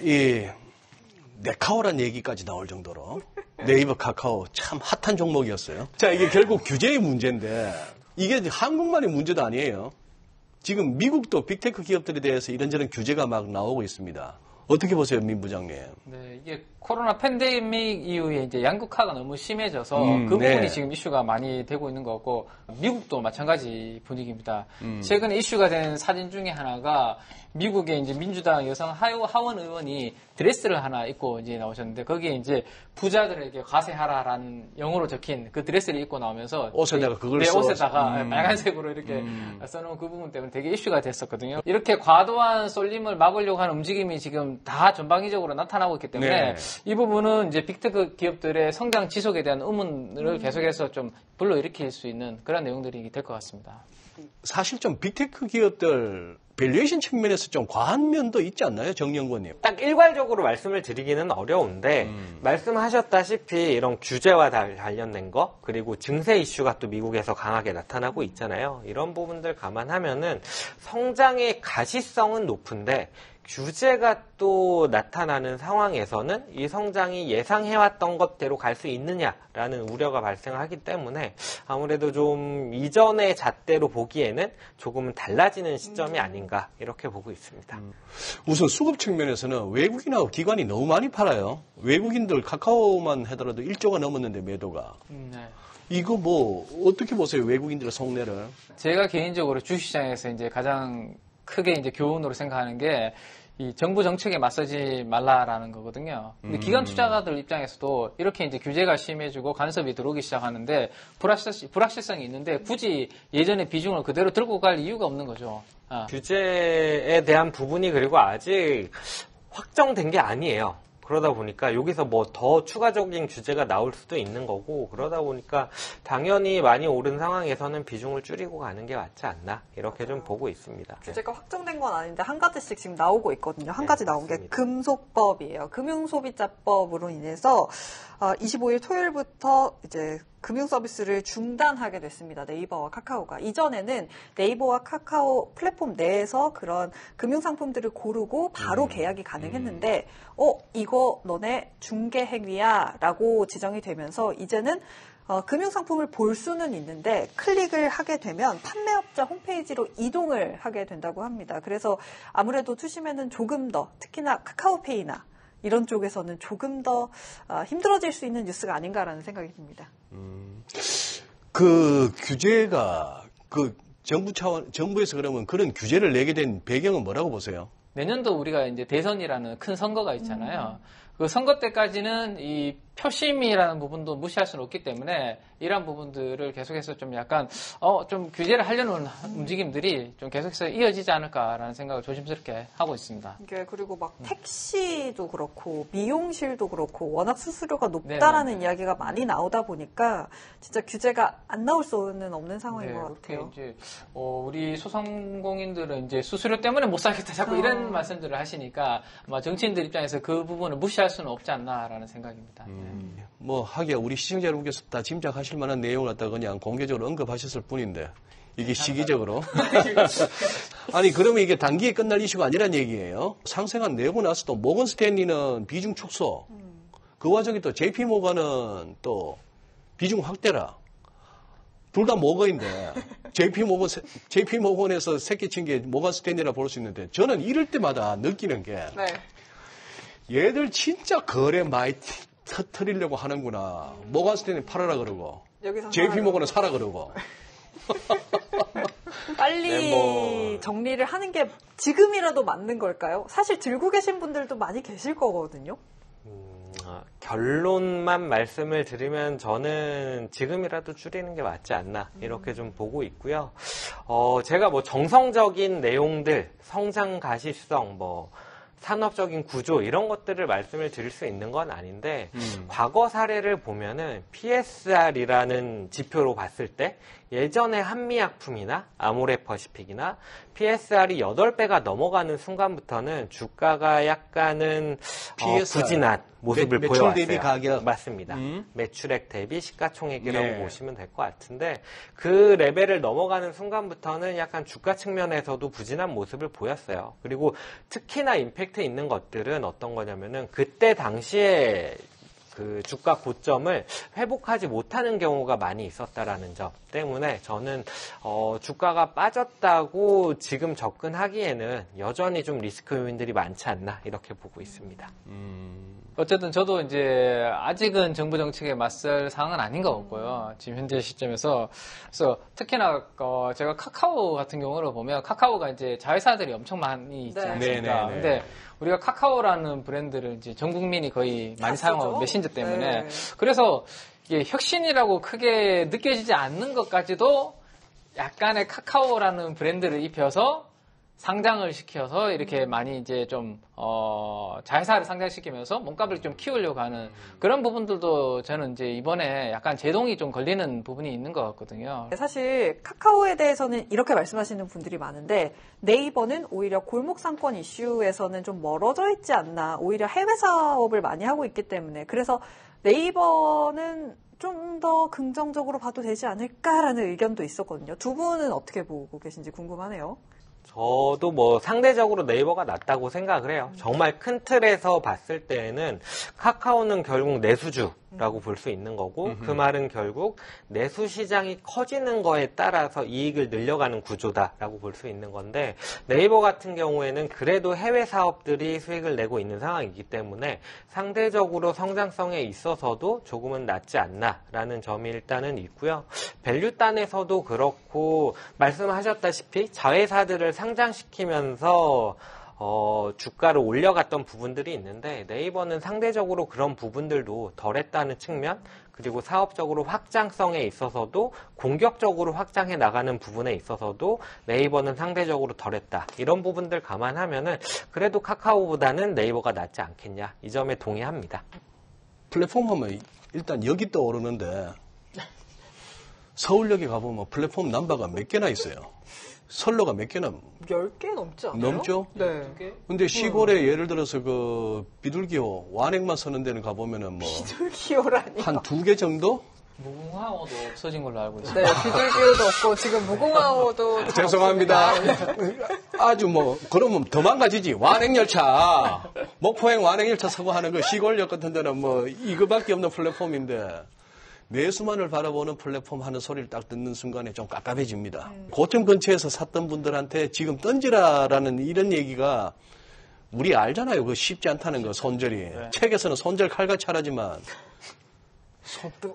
이 네카오란 얘기까지 나올 정도로 네이버 카카오 참 핫한 종목이었어요. 자, 이게 결국 규제의 문제인데 이게 한국만의 문제도 아니에요. 지금 미국도 빅테크 기업들에 대해서 이런저런 규제가 막 나오고 있습니다. 어떻게 보세요, 민 부장님? 네, 이게 코로나 팬데믹 이후에 이제 양극화가 너무 심해져서 그 부분이 네. 지금 이슈가 많이 되고 있는 거고, 미국도 마찬가지 분위기입니다. 최근에 이슈가 된 사진 중에 하나가 미국의 이제 민주당 여성 하원 의원이 드레스를 하나 입고 이제 나오셨는데, 거기에 이제 부자들에게 과세하라라는 영어로 적힌 그 드레스를 입고 나오면서 옷에다가 그걸 네, 써서. 옷에다가 빨간색으로 이렇게 써놓은 그 부분 때문에 되게 이슈가 됐었거든요. 이렇게 과도한 쏠림을 막으려고 하는 움직임이 지금 다 전방위적으로 나타나고 있기 때문에 네. 이 부분은 이제 빅테크 기업들의 성장 지속에 대한 의문을 계속해서 좀 불러일으킬 수 있는 그런 내용들이 될 것 같습니다. 사실 좀 빅테크 기업들 밸류에이션 측면에서 좀 과한 면도 있지 않나요, 정연구원님? 딱 일괄적으로 말씀을 드리기는 어려운데 말씀하셨다시피 이런 규제와 관련된 거, 그리고 증세 이슈가 또 미국에서 강하게 나타나고 있잖아요. 이런 부분들 감안하면은 성장의 가시성은 높은데 규제가 또 나타나는 상황에서는 이 성장이 예상해왔던 것대로 갈 수 있느냐라는 우려가 발생하기 때문에 아무래도 좀 이전의 잣대로 보기에는 조금은 달라지는 시점이 아닌가 이렇게 보고 있습니다. 우선 수급 측면에서는 외국인하고 기관이 너무 많이 팔아요. 외국인들 카카오만 하더라도 1조가 넘었는데 매도가. 네. 이거 뭐 어떻게 보세요, 외국인들의 속내를? 제가 개인적으로 주식시장에서 이제 가장 크게 이제 교훈으로 생각하는 게 이 정부 정책에 맞서지 말라라는 거거든요. 근데 기관 투자자들 입장에서도 이렇게 이제 규제가 심해지고 간섭이 들어오기 시작하는데 불확실성이 있는데 굳이 예전의 비중을 그대로 들고 갈 이유가 없는 거죠. 규제에 대한 부분이 그리고 아직 확정된 게 아니에요. 그러다 보니까 여기서 뭐 더 추가적인 규제가 나올 수도 있는 거고, 그러다 보니까 당연히 많이 오른 상황에서는 비중을 줄이고 가는 게 맞지 않나 이렇게 좀 보고 있습니다. 규제가 확정된 건 아닌데 한 가지씩 지금 나오고 있거든요. 한 가지 나온 게 맞습니다. 금소법이에요. 금융소비자법으로 인해서 25일 토요일부터 이제 금융 서비스를 중단하게 됐습니다. 네이버와 카카오가. 이전에는 네이버와 카카오 플랫폼 내에서 그런 금융 상품들을 고르고 바로 계약이 가능했는데 이거 너네 중개 행위야 라고 지정이 되면서 이제는 금융 상품을 볼 수는 있는데 클릭을 하게 되면 판매업자 홈페이지로 이동을 하게 된다고 합니다. 그래서 아무래도 투심에는 조금 더, 특히나 카카오페이나 이런 쪽에서는 조금 더 힘들어질 수 있는 뉴스가 아닌가라는 생각이 듭니다. 그 규제가 그 정부에서 그러면 그런 규제를 내게 된 배경은 뭐라고 보세요? 내년도 우리가 이제 대선이라는 큰 선거가 있잖아요. 그 선거 때까지는 이 표심이라는 부분도 무시할 수는 없기 때문에 이러한 부분들을 계속해서 좀 약간 좀 규제를 하려는 움직임들이 좀 계속해서 이어지지 않을까라는 생각을 조심스럽게 하고 있습니다. 이게 그리고 막 택시도 그렇고 미용실도 그렇고 워낙 수수료가 높다라는 네네. 이야기가 많이 나오다 보니까 진짜 규제가 안 나올 수는 없는 상황인 것 그렇게 같아요. 이제 우리 소상공인들은 이제 수수료 때문에 못 살겠다 자꾸 이런 말씀들을 하시니까 아마 정치인들 입장에서 그 부분을 무시할 수는 없지 않나라는 생각입니다. 뭐 하기야 우리 시청자 여러분께서 다 짐작하실 만한 내용을 갖다가 그냥 공개적으로 언급하셨을 뿐인데 이게 시기적으로 아니 그러면 이게 단기에 끝날 이슈가 아니란 얘기예요. 상생안 내고 나서도 모건 스탠리는 비중 축소, 그 와중에 또 JP 모건은 또 비중 확대라. 둘 다 모건인데 JP 모건에서 새끼친 게 모건 스탠리라 볼 수 있는데 저는 이럴 때마다 느끼는 게 네. 얘들 진짜 거래 많이 터뜨리려고 하는구나. 모건 스탠리 팔아라 그러고 여기서 JP 모건은 사라 그러고. 빨리 정리를 하는 게 지금이라도 맞는 걸까요? 사실 들고 계신 분들도 많이 계실 거거든요. 결론만 말씀을 드리면 저는 지금이라도 줄이는 게 맞지 않나 이렇게 좀 보고 있고요. 제가 뭐 정성적인 내용들, 성장 가시성, 뭐 산업적인 구조 이런 것들을 말씀을 드릴 수 있는 건 아닌데 과거 사례를 보면은 PSR이라는 지표로 봤을 때 예전에 한미약품이나 아모레퍼시픽이나 PSR이 8배가 넘어가는 순간부터는 주가가 약간은 PSR. 부진한 모습을 매출 보여왔어요. 대비 가격. 맞습니다. 매출액 대비 시가총액이라고 예. 보시면 될 것 같은데 그 레벨을 넘어가는 순간부터는 약간 주가 측면에서도 부진한 모습을 보였어요. 그리고 특히나 임팩트 있는 것들은 어떤 거냐면은 그때 당시에 그 주가 고점을 회복하지 못하는 경우가 많이 있었다라는 점 때문에 저는 주가가 빠졌다고 지금 접근하기에는 여전히 좀 리스크 요인들이 많지 않나 이렇게 보고 있습니다. 어쨌든 저도 이제 아직은 정부 정책에 맞설 상황은 아닌 것 같고요. 지금 현재 시점에서. 그래서 특히나 제가 카카오 같은 경우를 보면 카카오가 이제 자회사들이 엄청 많이 있지 네. 않습니까? 네네네. 근데 우리가 카카오라는 브랜드를 이제 전 국민이 거의 많이 다 쓰죠? 사용하고 메신저 때문에. 네. 그래서 이게 혁신이라고 크게 느껴지지 않는 것까지도 약간의 카카오라는 브랜드를 입혀서 상장을 시켜서 이렇게 많이 이제 좀 자회사를 상장시키면서 몸값을 좀 키우려고 하는 그런 부분들도 저는 이제 이번에 약간 제동이 좀 걸리는 부분이 있는 것 같거든요. 사실 카카오에 대해서는 이렇게 말씀하시는 분들이 많은데 네이버는 오히려 골목 상권 이슈에서는 좀 멀어져 있지 않나. 오히려 해외 사업을 많이 하고 있기 때문에 그래서 네이버는 좀 더 긍정적으로 봐도 되지 않을까라는 의견도 있었거든요. 두 분은 어떻게 보고 계신지 궁금하네요. 저도 뭐 상대적으로 네이버가 낫다고 생각을 해요. 정말 큰 틀에서 봤을 때에는 카카오는 결국 내수주라고 볼 수 있는 거고 그 말은 결국 내수 시장이 커지는 거에 따라서 이익을 늘려가는 구조다라고 볼 수 있는 건데 네이버 같은 경우에는 그래도 해외 사업들이 수익을 내고 있는 상황이기 때문에 상대적으로 성장성에 있어서도 조금은 낫지 않나라는 점이 일단은 있고요. 밸류 단에서도 그렇고 말씀하셨다시피 자회사들을 상장시키면서 주가를 올려갔던 부분들이 있는데 네이버는 상대적으로 그런 부분들도 덜했다는 측면 그리고 사업적으로 확장성에 있어서도 공격적으로 확장해 나가는 부분에 있어서도 네이버는 상대적으로 덜했다. 이런 부분들 감안하면은 그래도 카카오보다는 네이버가 낫지 않겠냐. 이 점에 동의합니다. 플랫폼 하면 일단 여기 떠오르는데 서울역에 가보면 플랫폼 넘버가 몇 개나 있어요. 선로가 몇 개나 10개 넘지 않아요? 넘죠? 네. 근데 시골에 예를 들어서 그 비둘기호 완행만 서는 데는 가보면은 뭐 비둘기호라니. 한 2개 정도? 무궁화호도 없어진 걸로 알고 있어요. 네, 비둘기호도 없고 지금 무궁화호도 다 죄송합니다. 없습니다. 아주 뭐 그러면 더 망가지지. 완행열차 목포행 완행열차 사고 하는 거 시골역 같은 데는 뭐 이거밖에 없는 플랫폼인데 매수만을 바라보는 플랫폼 하는 소리를 딱 듣는 순간에 좀 깝깝해집니다. 고점 근처에서 샀던 분들한테 지금 던지라라는 이런 얘기가 우리 알잖아요. 그거 쉽지 않다는 거 손절이. 네. 책에서는 손절 칼같이 하라지만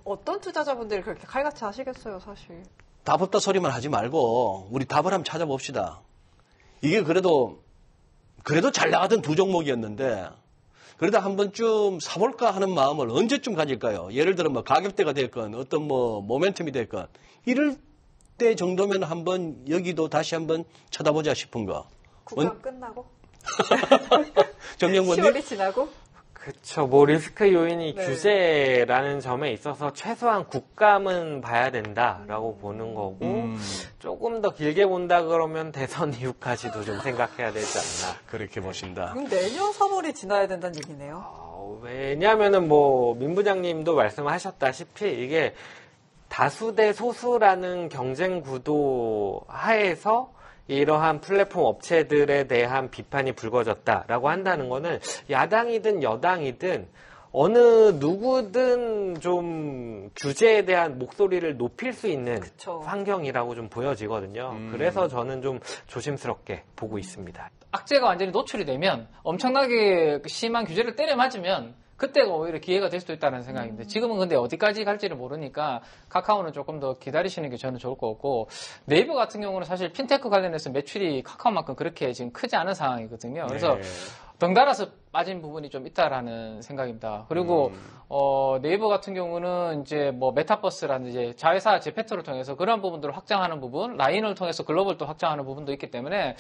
어떤 투자자분들이 그렇게 칼같이 하시겠어요, 사실. 답 없다 소리만 하지 말고 우리 답을 한번 찾아봅시다. 이게 그래도 잘 나가던 두 종목이었는데 그러다 한 번쯤 사볼까 하는 마음을 언제쯤 가질까요? 예를 들어 뭐 가격대가 됐건 어떤 뭐 모멘텀이 됐건 이럴 때 정도면 한번 여기도 다시 한번 쳐다보자 싶은 거. 국감 끝나고? 정영권님? 10월이 지나고? 그쵸. 뭐 리스크 요인이 네. 규제라는 점에 있어서 최소한 국감은 봐야 된다라고 보는 거고 조금 더 길게 본다 그러면 대선 이후까지도 좀 생각해야 되지 않나. 그렇게 보신다. 그럼 내년 3월이 지나야 된다는 얘기네요. 왜냐하면은 뭐 민 부장님도 말씀하셨다시피 이게 다수 대 소수라는 경쟁 구도 하에서 이러한 플랫폼 업체들에 대한 비판이 불거졌다라고 한다는 거는 야당이든 여당이든 어느 누구든 좀 규제에 대한 목소리를 높일 수 있는 그쵸. 환경이라고 좀 보여지거든요. 그래서 저는 좀 조심스럽게 보고 있습니다. 악재가 완전히 노출이 되면 엄청나게 심한 규제를 때려 맞으면 그때가 오히려 기회가 될 수도 있다는 생각인데 지금은 근데 어디까지 갈지를 모르니까 카카오는 조금 더 기다리시는 게 저는 좋을 것 같고 네이버 같은 경우는 사실 핀테크 관련해서 매출이 카카오만큼 그렇게 지금 크지 않은 상황이거든요. 그래서 덩달아서 빠진 부분이 좀 있다라는 생각입니다. 그리고 네이버 같은 경우는 이제 뭐 메타버스라는 이제 자회사 제페토를 통해서 그런 부분들을 확장하는 부분, 라인을 통해서 글로벌도 확장하는 부분도 있기 때문에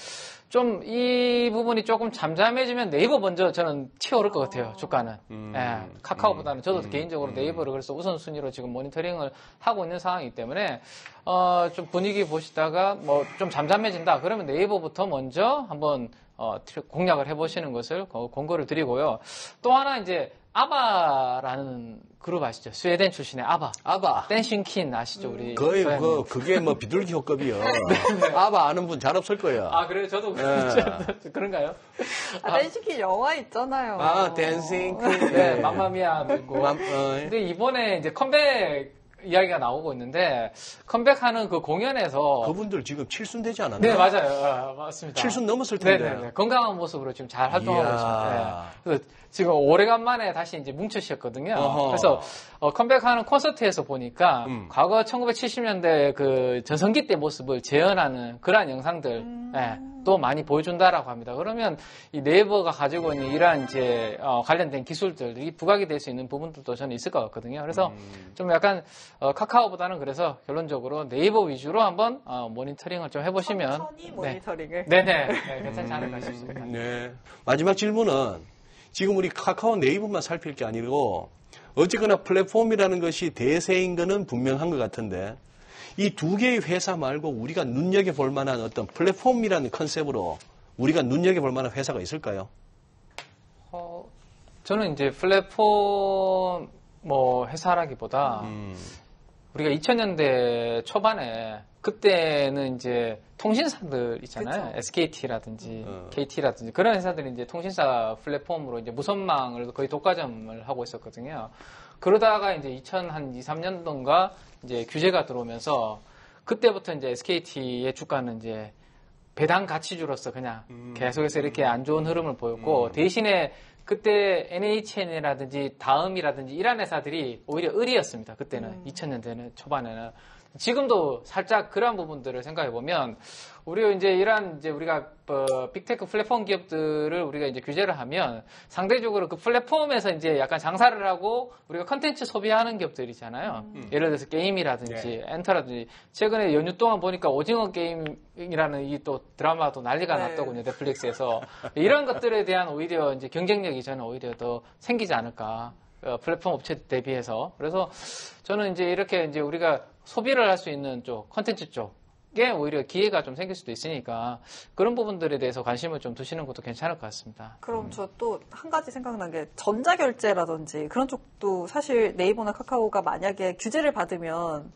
좀 이 부분이 조금 잠잠해지면 네이버 먼저 저는 튀어오를 것 같아요. 주가는. 예, 카카오보다는 저도 개인적으로 네이버를 그래서 우선순위로 지금 모니터링을 하고 있는 상황이기 때문에 좀 분위기 보시다가 뭐 좀 잠잠해진다 그러면 네이버부터 먼저 한번 공략을 해보시는 것을 권고를 드리고요. 또 하나 이제 아바라는 그룹 아시죠? 스웨덴 출신의 아바. 아바. 댄싱 퀸 아시죠? 우리. 거의 소연님. 그게 뭐 비둘기 호급이요. 아바 아는 분 잘 없을 거예요. 아, 그래요? 저도 그런가요? 댄싱퀸 영화 있잖아요. 댄싱. 네, 맘마미아 있고. 예. 근데 이번에 이제 컴백 이야기가 나오고 있는데 컴백하는 그 공연에서 그분들 지금 7순 되지 않았나요? 네, 맞아요. 맞습니다. 7순 넘었을 텐데. 네네. 건강한 모습으로 지금 잘 활동하고 이야. 있습니다. 네. 그래서 지금 오래간만에 다시 이제 뭉쳐셨거든요. 어허. 그래서 컴백하는 콘서트에서 보니까 과거 1970년대 그 전성기 때 모습을 재현하는 그러한 영상들 네, 또 많이 보여준다라고 합니다. 그러면 이 네이버가 가지고 있는 이러한 이제 관련된 기술들이 부각이 될 수 있는 부분들도 저는 있을 것 같거든요. 그래서 좀 약간 카카오보다는 그래서 결론적으로 네이버 위주로 한번 모니터링을 좀 해보시면 천천히 모니터링을. 네네 괜찮지 않을까 싶습니다. 네. 마지막 질문은 지금 우리 카카오 네이버만 살필 게 아니고 어쨌거나 플랫폼이라는 것이 대세인 거는 분명한 것 같은데 이 두 개의 회사 말고 우리가 눈여겨볼 만한 어떤 플랫폼이라는 컨셉으로 우리가 눈여겨볼 만한 회사가 있을까요? 저는 이제 플랫폼 뭐 회사라기보다 우리가 2000년대 초반에 그때는 이제 통신사들 있잖아요. 그쵸. SKT라든지 KT라든지 그런 회사들이 이제 통신사 플랫폼으로 이제 무선망을 거의 독과점을 하고 있었거든요. 그러다가 이제 2023년도인가 이제 규제가 들어오면서 그때부터 이제 SKT의 주가는 이제 배당 가치주로서 그냥 계속해서 이렇게 안 좋은 흐름을 보였고 대신에 그때 NHN이라든지 다음이라든지 이런 회사들이 오히려 을이었습니다. 그때는 2000년대는 초반에는 지금도 살짝 그러한 부분들을 생각해 보면 우리가 이제 이러한 이제 우리가 빅테크 플랫폼 기업들을 우리가 이제 규제를 하면 상대적으로 그 플랫폼에서 이제 약간 장사를 하고 우리가 컨텐츠 소비하는 기업들이잖아요. 예를 들어서 게임이라든지 엔터라든지 최근에 연휴 동안 보니까 오징어 게임이라는 이 또 드라마도 난리가 났더군요. 넷플릭스에서 이런 것들에 대한 오히려 이제 경쟁력이 저는 오히려 더 생기지 않을까. 플랫폼 업체 대비해서. 그래서 저는 이제 이렇게 이제 우리가 소비를 할 수 있는 쪽, 컨텐츠 쪽에 오히려 기회가 좀 생길 수도 있으니까 그런 부분들에 대해서 관심을 좀 두시는 것도 괜찮을 것 같습니다. 그럼 저 또 한 가지 생각난 게 전자결제라든지 그런 쪽도 사실 네이버나 카카오가 만약에 규제를 받으면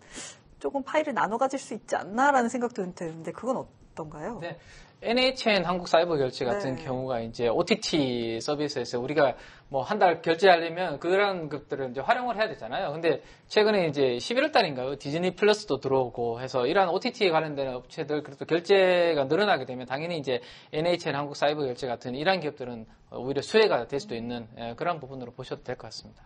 조금 파일을 나눠 가질 수 있지 않나라는 생각도 드는데 그건 어떤가요? 네. NHN 한국사이버결제 같은 경우가 이제 OTT 서비스에서 우리가 뭐 한 달 결제하려면 그런 것들을 이제 활용을 해야 되잖아요. 근데 최근에 이제 11월 달인가요? 디즈니 플러스도 들어오고 해서 이러한 OTT에 관련된 업체들 그래도 결제가 늘어나게 되면 당연히 이제 NHN 한국사이버결제 같은 이러한 기업들은 오히려 수혜가 될 수도 있는 그런 부분으로 보셔도 될 것 같습니다.